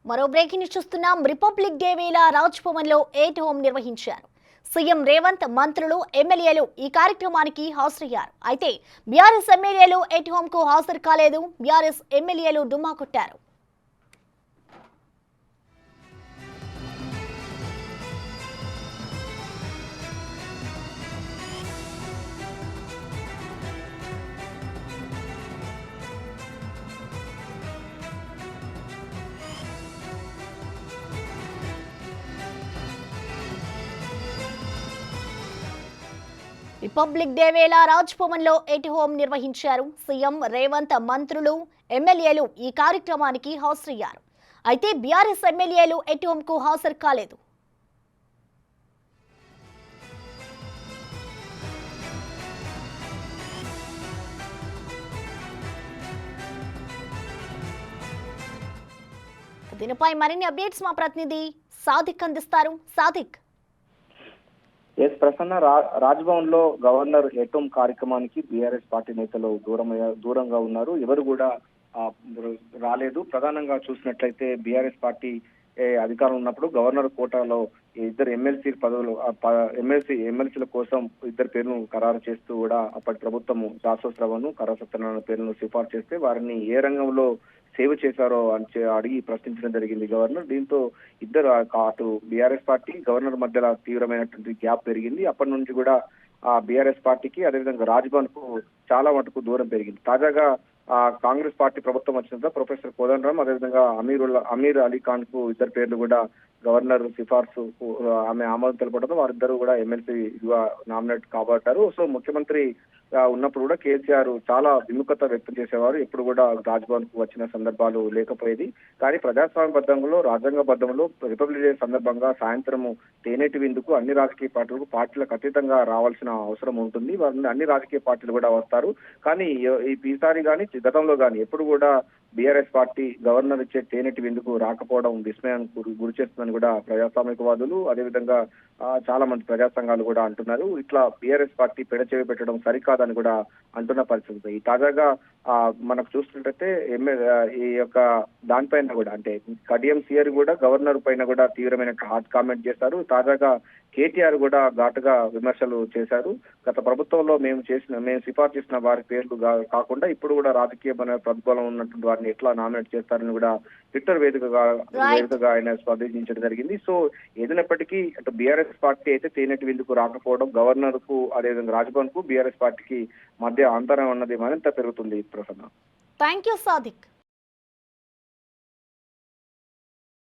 మరో breaking news చూస్తున్నాం. Republic day వేళ రాజ్ భవన్ లో ఎట్ హోమ్ నిర్వహించారు. సీఎం రేవంత్, మంత్రులు, ఎమ్మెల్యేలు ఈ కార్యక్రమానికి హాజరయ్యారు. అయితే బీఆర్ఎస్ ఎమ్మెల్యేలు ఎట్ హోమ్ కు హాజరు కాలేదు. బీఆర్ఎస్ ఎమ్మెల్యేలు డుమ్మా కొట్టారు. రిపబ్లిక్ డే వేళ రాజ్ భవన్ లో ఎట్ హోమ్ నిర్వహించారు. సీఎం రేవంత్, మంత్రులు, ఎమ్మెల్యేలు ఈ కార్యక్రమానికి హాజరయ్యారు. అయితే బీఆర్ఎస్ ఎమ్మెల్యేలు ఎట్ హోమ్ కు హాజరు కాలేదు. దీనిపై మరిన్ని అప్డేట్స్ మా ప్రతినిధి సాదిక్ అందిస్తారు. సాదిక్. ప్రసన్న, రాజ్భవన్ లో గవర్నర్ ఎట్ హోమ్ కార్యక్రమానికి బీఆర్ఎస్ పార్టీ నేతలు దూరంగా ఉన్నారు. ఎవరు కూడా రాలేదు. ప్రధానంగా చూసినట్లయితే బీఆర్ఎస్ పార్టీ అధికారం ఉన్నప్పుడు గవర్నర్ కోటాలో ఇద్దరు ఎమ్మెల్సీ పదవులు ఎమ్మెల్సీల కోసం ఇద్దరు పేర్లను ఖరారు చేస్తూ కూడా అప్పటి ప్రభుత్వం దాసోత్సవను కర్ర సత్యనారాయణ పేర్లను సిఫార్సు చేస్తే వారిని ఏ రంగంలో సేవ చేశారో అని అడిగి ప్రశ్నించడం జరిగింది గవర్నర్. దీంతో ఇద్దరు అటు బీఆర్ఎస్ పార్టీ గవర్నర్ మధ్యలో తీవ్రమైనటువంటి గ్యాప్ పెరిగింది. అప్పటి నుంచి కూడా ఆ బీఆర్ఎస్ పార్టీకి అదేవిధంగా రాజ్భవన్ కు చాలా మటుకు దూరం పెరిగింది. తాజాగా కాంగ్రెస్ పార్టీ ప్రభుత్వం వచ్చిన ప్రొఫెసర్ కోదండరాం అదేవిధంగా అమీర్ అలీ ఖాన్ కు ఇద్దరు పేర్లు కూడా గవర్నర్ సిఫార్సు ఆమె ఆమోదం తెలపడంతో వారిద్దరూ కూడా ఎమ్మెల్సీగా నామినేట్ కాబట్టారు. సో ముఖ్యమంత్రి ఉన్నప్పుడు కూడా కేసీఆర్ చాలా విముఖత వ్యక్తం చేసేవారు. ఎప్పుడు కూడా రాజ్భవన్ కు వచ్చిన సందర్భాలు లేకపోయేది. కానీ ప్రజాస్వామ్యబద్ధంలో రాజ్యాంగబద్ధంలో రిపబ్లిక్ డే సందర్భంగా సాయంత్రం తేనేటి విందుకు అన్ని రాజకీయ పార్టీలకు అతీతంగా రావాల్సిన అవసరం ఉంటుంది. అన్ని రాజకీయ పార్టీలు కూడా వస్తారు. కానీ ఈసారి కానీ గతంలో కానీ ఎప్పుడు కూడా బీఆర్ఎస్ పార్టీ గవర్నర్ ఇచ్చే తేనెటి విందుకు రాకపోవడం విస్మయానికి గురి చేస్తుందని కూడా ప్రజాస్వామికవాదులు అదేవిధంగా చాలా మంది ప్రజా సంఘాలు కూడా అంటున్నారు. ఇట్లా బీఆర్ఎస్ పార్టీ పెడచెవి పెట్టడం సరికాదని కూడా అంటున్న పరిస్థితి. ఈ తాజాగా మనకు చూస్తుంటే ఈ యొక్క దానిపైన కూడా అంటే కడియం సీఆర్ కూడా గవర్నర్ పైన కూడా తీవ్రమైన హాట్ కామెంట్ చేశారు. తాజాగా కేటీఆర్ కూడా ఘాటుగా విమర్శలు చేశారు. గత ప్రభుత్వంలో మేము సిఫార్సు చేసిన వారి పేర్లు కాకుండా ఇప్పుడు కూడా రాజకీయ ప్రతిఫలం ఉన్నటువంటి వారిని ఎట్లా నామినేట్ చేస్తారని కూడా ట్విట్టర్ వేదికగా ఆయన స్పందించడం జరిగింది. సో ఏదైనప్పటికీ అటు బీఆర్ఎస్ పార్టీ అయితే తేనెటి విందుకు రాకపోవడం గవర్నర్ కు అదేవిధంగా రాజ్భవన్ కు బీఆర్ఎస్ పార్టీకి మధ్య అంతరం అన్నది మరింత పెరుగుతుంది. ప్రసన్న. Thank you Sadiq.